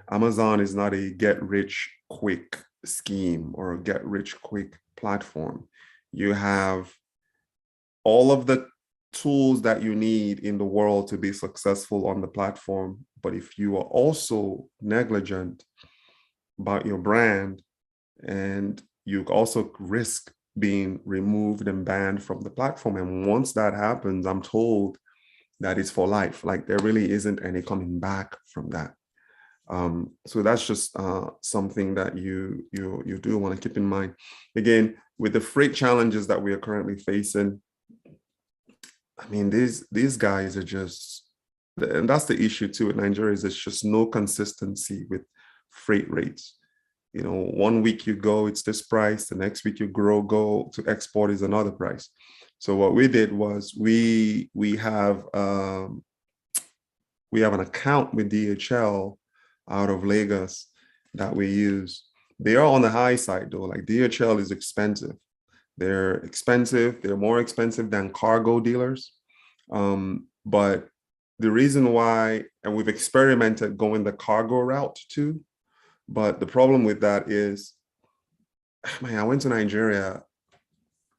Amazon is not a get rich quick scheme or a get rich quick platform. You have all of the tools that you need in the world to be successful on the platform. But if you are also negligent about your brand, and you also risk being removed and banned from the platform. And once that happens, I'm told that it's for life. Like there really isn't any coming back from that. So that's just something that you do want to keep in mind. Again, with the freight challenges that we are currently facing, I mean, these guys are just, and that's the issue too with Nigeria, is there's just no consistency with freight rates. You know, one week you go, it's this price. The next week you go to export is another price. So what we did was we have an account with DHL out of Lagos that we use. They are on the high side though. Like DHL is expensive. They're expensive. They're more expensive than cargo dealers. But the reason why, and we've experimented going the cargo route too. But the problem with that is, man, I went to Nigeria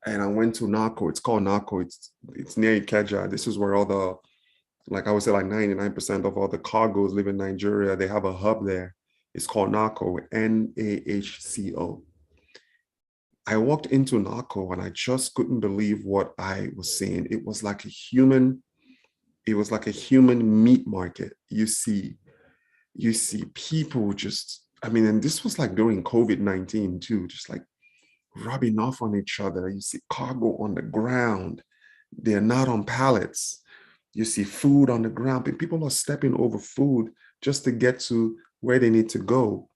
and I went to Nako. It's called Nako. It's near Ikeja. This is where all the, like I would say, like 99% of all the cargoes live in Nigeria. They have a hub there. It's called Nako, Nahco. I walked into Nako and I just couldn't believe what I was seeing. It was like a human meat market. You see people just, I mean, and this was like during COVID-19 too, just like rubbing off on each other. You see cargo on the ground. They're not on pallets. You see food on the ground, and people are stepping over food just to get to where they need to go.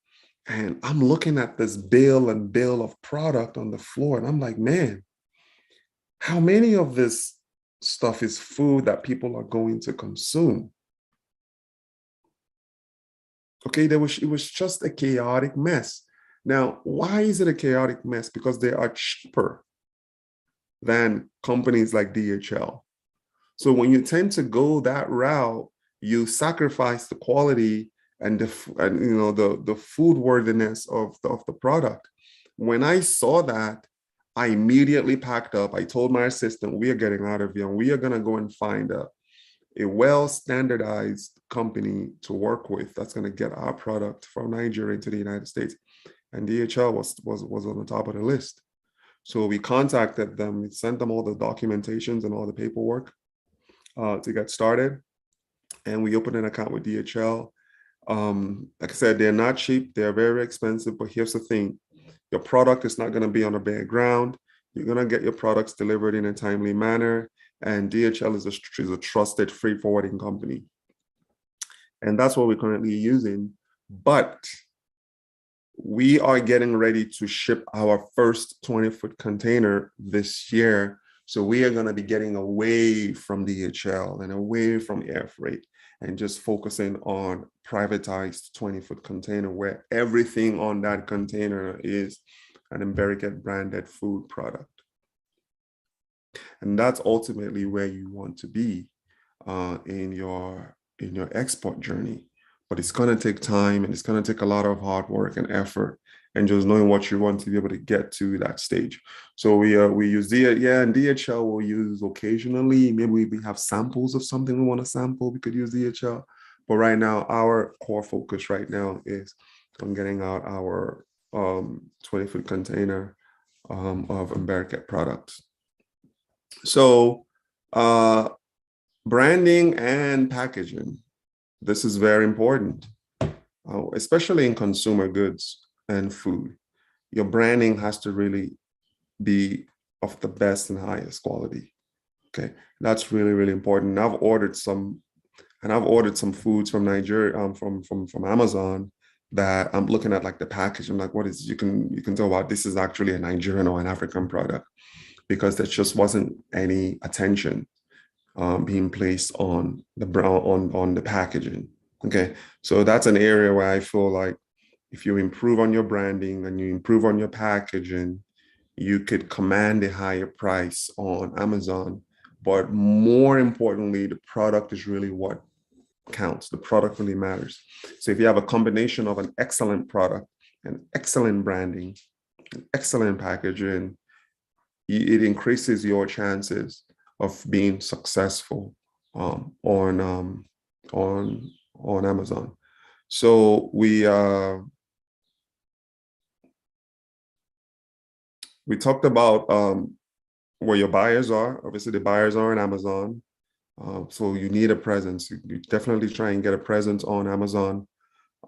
And I'm looking at this bill of product on the floor, and I'm like, man, how many of this stuff is food that people are going to consume? Okay, it was just a chaotic mess. Now, why is it a chaotic mess? Because they are cheaper than companies like DHL. So when you tend to go that route, you sacrifice the quality and the food worthiness of the product. When I saw that, I immediately packed up. I told my assistant, we are getting out of here and we are going to go and find a well-standardized company to work with that's going to get our product from Nigeria to the United States. And DHL was on the top of the list. So we contacted them, we sent them all the documentations and all the paperwork to get started. And we opened an account with DHL. Like I said, they're not cheap, they're very expensive, but here's the thing. Your product is not going to be on a bare ground. You're going to get your products delivered in a timely manner. And DHL is a trusted freight forwarding company. And that's what we're currently using. But we are getting ready to ship our first 20-foot container this year. So we are going to be getting away from DHL and away from air freight and just focusing on privatized 20-foot container where everything on that container is an Mbariket branded food product. And that's ultimately where you want to be in your export journey. But it's going to take time and it's going to take a lot of hard work and effort and just knowing what you want to be able to get to that stage. So we use and DHL we'll use occasionally. Maybe we have samples of something we want to sample. We could use DHL. But right now, our core focus right now is on getting out our 20-foot container of Mbariket products. So branding and packaging. This is very important, especially in consumer goods and food. Your branding has to really be of the best and highest quality. Okay, that's really, really important. I've ordered some foods from Nigeria, from Amazon that I'm looking at like the package. I'm like, what is, you can tell what this is actually a Nigerian or an African product, because there just wasn't any attention being placed on the packaging. Okay, so that's an area where I feel like if you improve on your branding and you improve on your packaging, you could command a higher price on Amazon. But more importantly, the product is really what counts. The product really matters. So if you have a combination of an excellent product, an excellent branding, an excellent packaging, it increases your chances of being successful on Amazon. So we talked about where your buyers are. Obviously, the buyers are on Amazon. So you need a presence. You definitely try and get a presence on Amazon.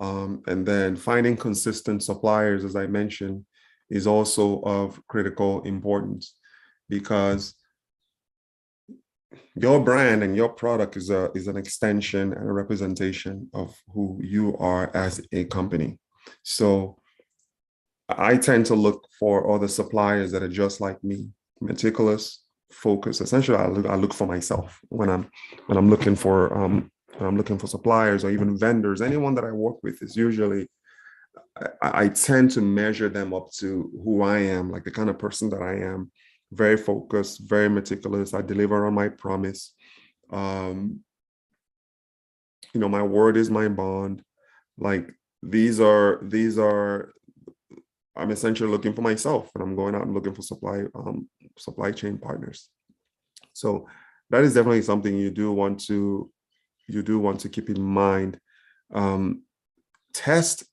And then finding consistent suppliers, as I mentioned, is also of critical importance, because your brand and your product is an extension and a representation of who you are as a company. So I tend to look for other suppliers that are just like me, meticulous, focused. Essentially, I look for myself when I'm looking for suppliers or even vendors. Anyone that I work with is usually, I tend to measure them up to who I am, like the kind of person that I am. Very focused, very meticulous. I deliver on my promise. My word is my bond. Like these are I'm essentially looking for myself, and I'm going out and looking for supply chain partners. So that is definitely something you do want to keep in mind. Test.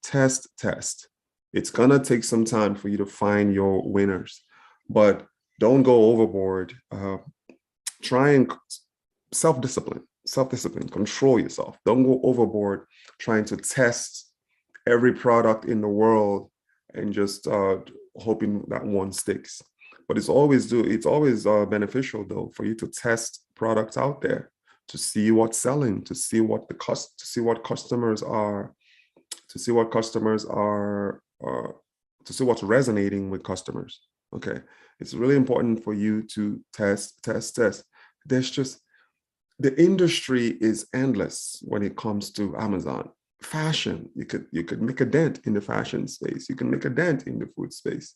It's gonna take some time for you to find your winners, but don't go overboard. Try and self-discipline, control yourself. Don't go overboard trying to test every product in the world and just hoping that one sticks. But it's always beneficial though for you to test products out there, to see what's selling, to see what customers are, to see what's resonating with customers. Okay, it's really important for you to test. There's just, the industry is endless when it comes to Amazon. Fashion, you could make a dent in the fashion space. You can make a dent in the food space.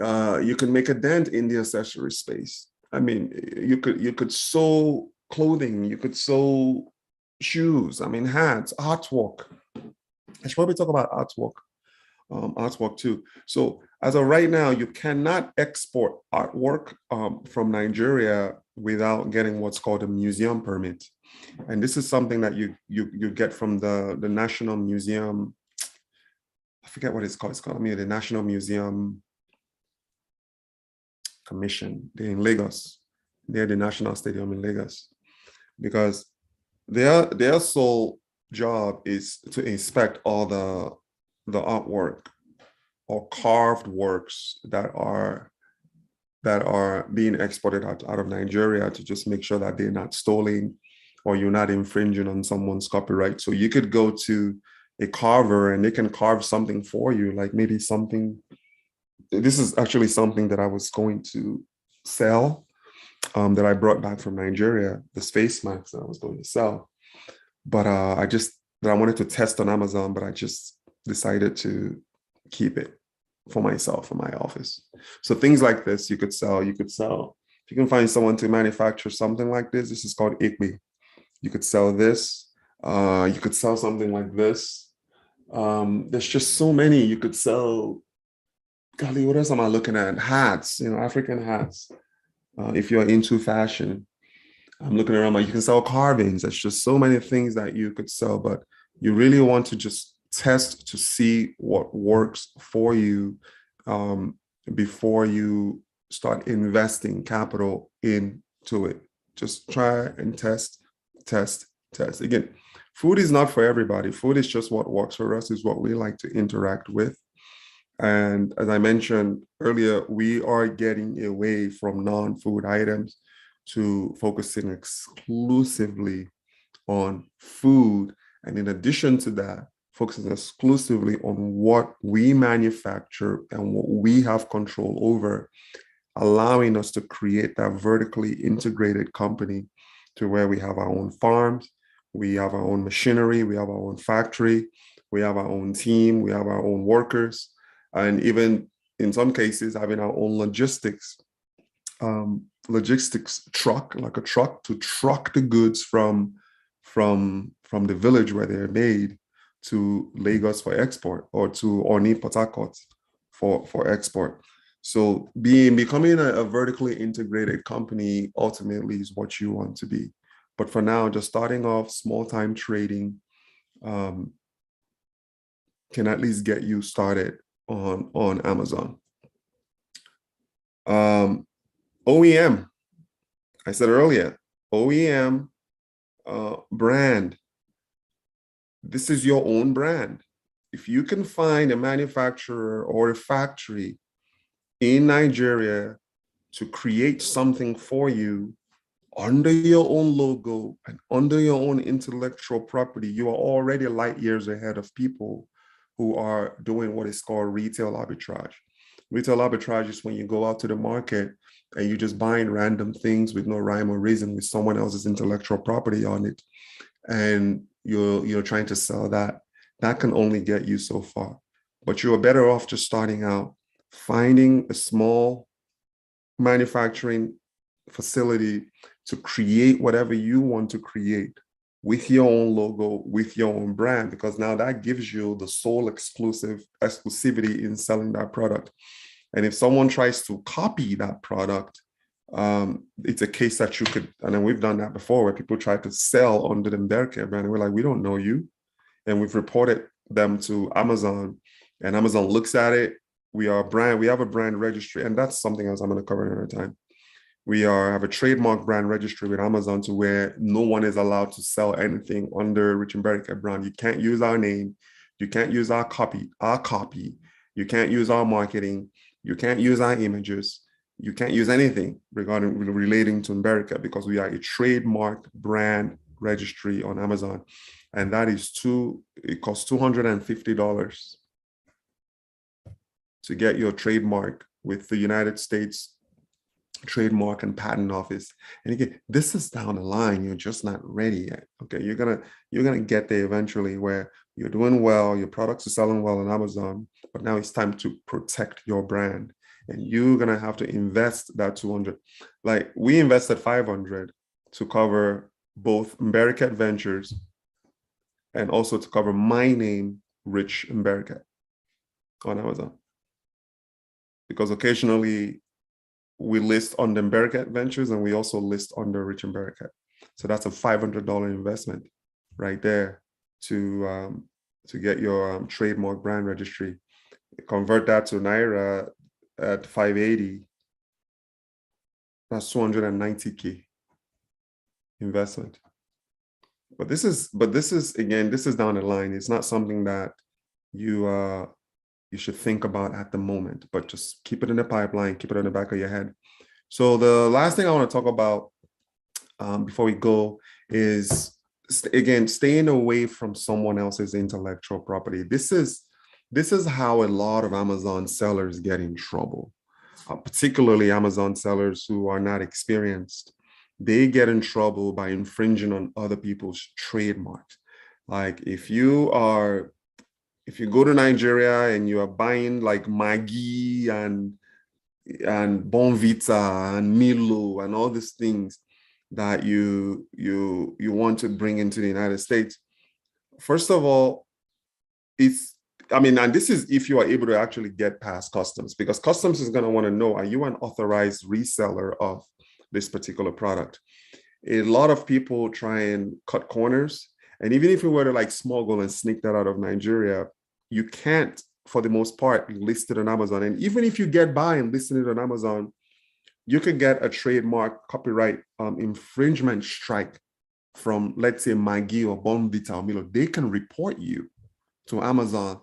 You can make a dent in the accessory space. I mean, you could sew clothing. You could sew shoes. I mean, hats, artwork. I should probably talk about artwork too. So as of right now, you cannot export artwork from Nigeria without getting what's called a museum permit. And this is something that you get from the National Museum. I forget what it's called. It's called the National Museum Commission. They're in Lagos. They're the National Stadium in Lagos, because their sole job is to inspect all the artwork or carved works that are being exported out of Nigeria, to just make sure that they're not stolen or you're not infringing on someone's copyright. So you could go to a carver and they can carve something for you, like maybe something. This is actually something that I was going to sell, that I brought back from Nigeria, the face mask that I was going to sell. But I wanted to test on Amazon, but I just decided to keep it for myself, for my office. So things like this, you could sell. If you can find someone to manufacture something like this is called Ikbi. You could sell this. You could sell something like this. There's just so many. You could sell, golly, what else am I looking at? Hats, African hats. If you're into fashion, I'm looking around, you can sell carvings. There's just so many things that you could sell, but you really want to just test to see what works for you before you start investing capital into it. Just try and test. Again, food is not for everybody. Food is just what works for us, is what we like to interact with. And as I mentioned earlier, we are getting away from non-food items to focusing exclusively on food. And in addition to that, focusing exclusively on what we manufacture and what we have control over, allowing us to create that vertically integrated company to where we have our own farms, we have our own machinery, we have our own factory, we have our own team, we have our own workers, and even in some cases having our own logistics truck, like a truck to truck the goods from the village where they're made to Lagos for export, or to Oni, Port Harcourt for export. So becoming a vertically integrated company ultimately is what you want to be. But for now, just starting off small time trading can at least get you started on Amazon. OEM, I said earlier, OEM brand. This is your own brand. If you can find a manufacturer or a factory in Nigeria to create something for you under your own logo and under your own intellectual property, you are already light years ahead of people who are doing what is called retail arbitrage. Retail arbitrage is when you go out to the market and you're just buying random things with no rhyme or reason with someone else's intellectual property on it. And you're trying to sell that. That can only get you so far. But you are better off just starting out, finding a small manufacturing facility to create whatever you want to create with your own logo, with your own brand, because now that gives you the sole exclusivity in selling that product. And if someone tries to copy that product, it's a case that you could, and then we've done that before where people try to sell under the Mbariket brand. And we're like, we don't know you. And we've reported them to Amazon, and Amazon looks at it. We have a brand registry, and that's something else I'm going to cover another time. We have a trademark brand registry with Amazon to where no one is allowed to sell anything under Rich Mbariket brand. You can't use our name. You can't use our copy. You can't use our marketing. You can't use our images. You can't use anything relating to Mbariket because we are a trademark brand registry on Amazon. And that is it costs $250 to get your trademark with the United States Trademark and Patent Office. And again, this is down the line. You're just not ready yet. Okay, you're gonna get there eventually where you're doing well, your products are selling well on Amazon, but now it's time to protect your brand. And you're gonna have to invest that 200. Like we invested 500 to cover both Mbariket Ventures and also to cover my name, Rich Mbariket, on Amazon. Because occasionally we list on the Mbariket Ventures and we also list under Rich Mbariket. So that's a $500 investment right there to get your trademark brand registry. Convert that to Naira at 580. That's 290K investment. But this is again, this is down the line. It's not something that you should think about at the moment, but just keep it in the pipeline, keep it in the back of your head. So the last thing I want to talk about before we go is, again, staying away from someone else's intellectual property. This is how a lot of Amazon sellers get in trouble, particularly Amazon sellers who are not experienced. They get in trouble by infringing on other people's trademarks. Like if you go to Nigeria and you are buying like Maggi and Bonvita and Milo and all these things that you want to bring into the United States, first of all, and this is if you are able to actually get past customs, because customs is going to want to know, are you an authorized reseller of this particular product? A lot of people try and cut corners. And even if you were to like smuggle and sneak that out of Nigeria, you can't, for the most part, list it on Amazon. And even if you get by and list it on Amazon, you could get a trademark copyright infringement strike from, let's say, Maggi or Bonvita or Milo. They can report you to Amazon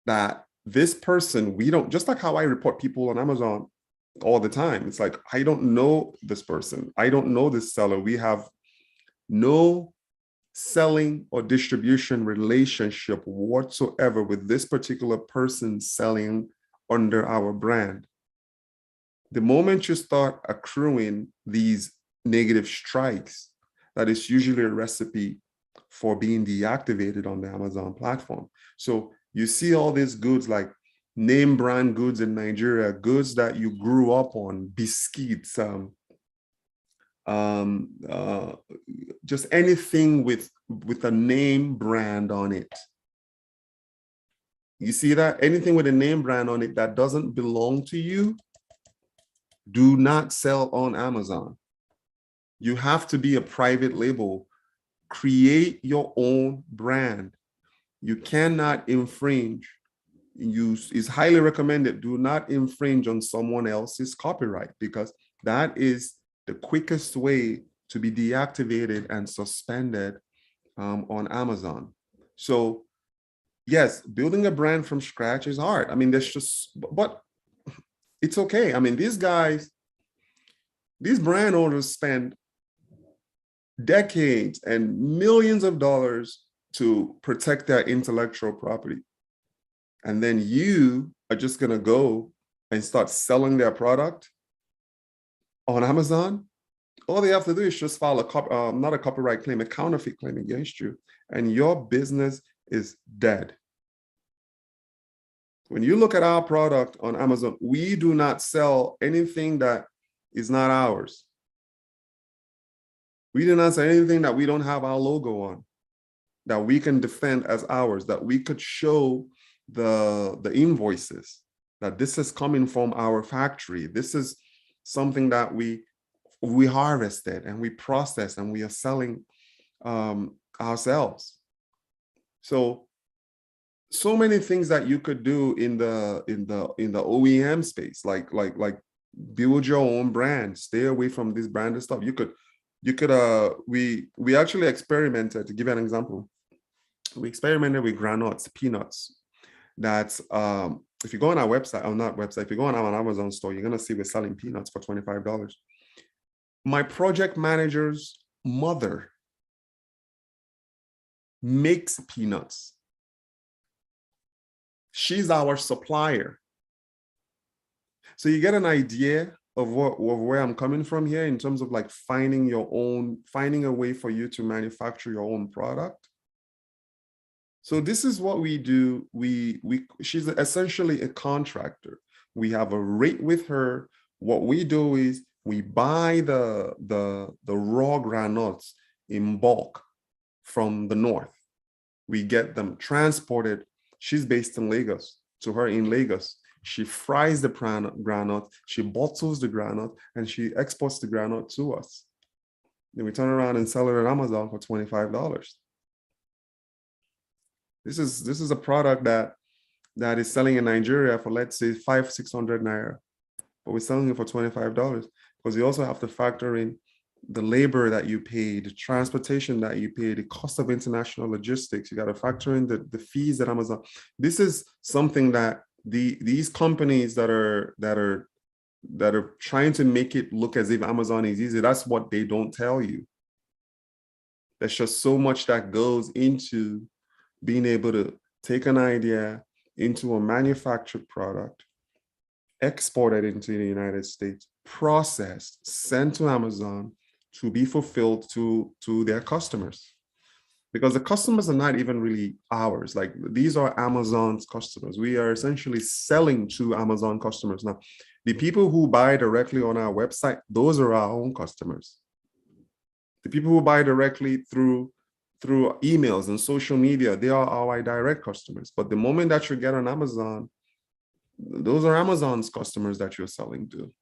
that this person, just like how I report people on Amazon all the time. It's like, I don't know this person. I don't know this seller. We have no selling or distribution relationship whatsoever with this particular person selling under our brand. The moment you start accruing these negative strikes, that is usually a recipe for being deactivated on the Amazon platform. So you see all these goods like name brand goods in Nigeria, goods that you grew up on, biscuits, just anything with a name brand on it. You see that? Anything with a name brand on it that doesn't belong to you, do not sell on Amazon. You have to be a private label. Create your own brand. You cannot infringe. It's highly recommended, do not infringe on someone else's copyright, because that is the quickest way to be deactivated and suspended on Amazon. So yes, building a brand from scratch is hard. I mean, but it's okay. I mean, these brand owners spend decades and millions of dollars to protect their intellectual property. And then you are just going to go and start selling their product on Amazon. All they have to do is just file not a copyright claim, a counterfeit claim against you, and your business is dead. When you look at our product on Amazon, we do not sell anything that is not ours. We do not sell anything that we don't have our logo on, that we can defend as ours, that we could show the invoices, that this is coming from our factory. This is something that we harvested and we processed and we are selling ourselves. So many things that you could do in the OEM space, like build your own brand, stay away from this branded stuff. We actually experimented, to give you an example. We experimented with granules, peanuts. That's if you go on our website, or not website, if you go on our Amazon store, you're gonna see we're selling peanuts for $25. My project manager's mother makes peanuts. She's our supplier. So you get an idea of where I'm coming from here in terms of like finding a way for you to manufacture your own product. So this is what we do. She's essentially a contractor. We have a rate with her. What we do is we buy the raw granules in bulk from the north. We get them transported. She's based in Lagos. To her in Lagos, she fries the granite, she bottles the granite, and she exports the granite to us. Then we turn around and sell it on Amazon for $25. This is a product that is selling in Nigeria for, let's say, 500-600 naira, but we're selling it for $25, because you also have to factor in the labor that you pay, the transportation that you pay, the cost of international logistics. You got to factor in the fees that Amazon. This is something that these companies that are trying to make it look as if Amazon is easy, that's what they don't tell you. There's just so much that goes into being able to take an idea into a manufactured product, export it into the United States, processed, sent to Amazon to be fulfilled to their customers. Because the customers are not even really ours. Like, these are Amazon's customers. We are essentially selling to Amazon customers. Now, the people who buy directly on our website, those are our own customers. The people who buy directly through emails and social media, they are our direct customers. But the moment that you get on Amazon, those are Amazon's customers that you're selling to.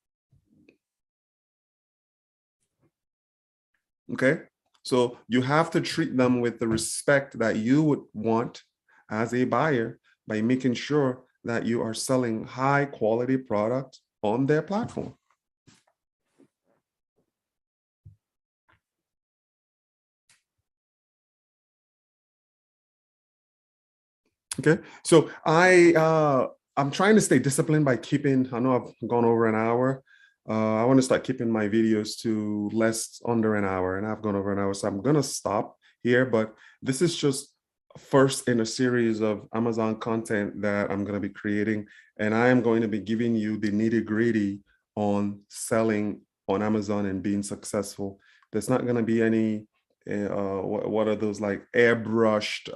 Okay, so you have to treat them with the respect that you would want as a buyer by making sure that you are selling high quality product on their platform. Okay, so I'm trying to stay disciplined by keeping, I know I've gone over an hour. I want to start keeping my videos to under an hour, and I've gone over an hour. So I'm going to stop here, but this is just first in a series of Amazon content that I'm going to be creating. And I am going to be giving you the nitty-gritty on selling on Amazon and being successful. There's not going to be any, what are those, like airbrushed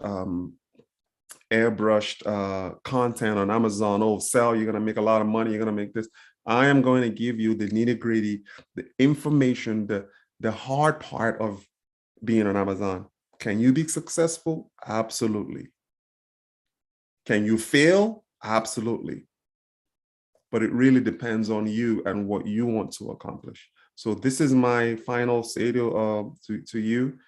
content on Amazon. Oh, sell, you're going to make a lot of money, you're going to make this. I am going to give you the nitty-gritty, the information, the hard part of being on Amazon. Can you be successful? Absolutely. Can you fail? Absolutely. But it really depends on you and what you want to accomplish. So this is my final say to you.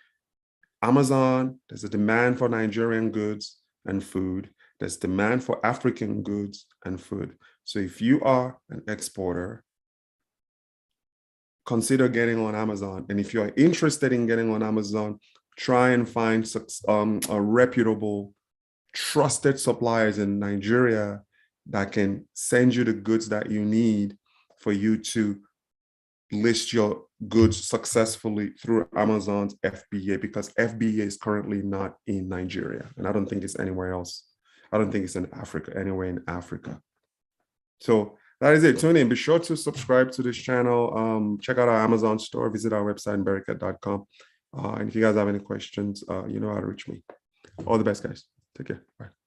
Amazon, there's a demand for Nigerian goods and food. There's demand for African goods and food. So if you are an exporter, consider getting on Amazon. And if you're interested in getting on Amazon, try and find a reputable, trusted suppliers in Nigeria that can send you the goods that you need for you to list your goods successfully through Amazon's FBA, because FBA is currently not in Nigeria. And I don't think it's anywhere else. I don't think it's in Africa, anywhere in Africa. So that is it. Tune in. Be sure to subscribe to this channel. Check out our Amazon store. Visit our website, Mbariket.com. And if you guys have any questions, you know how to reach me. All the best, guys. Take care. Bye.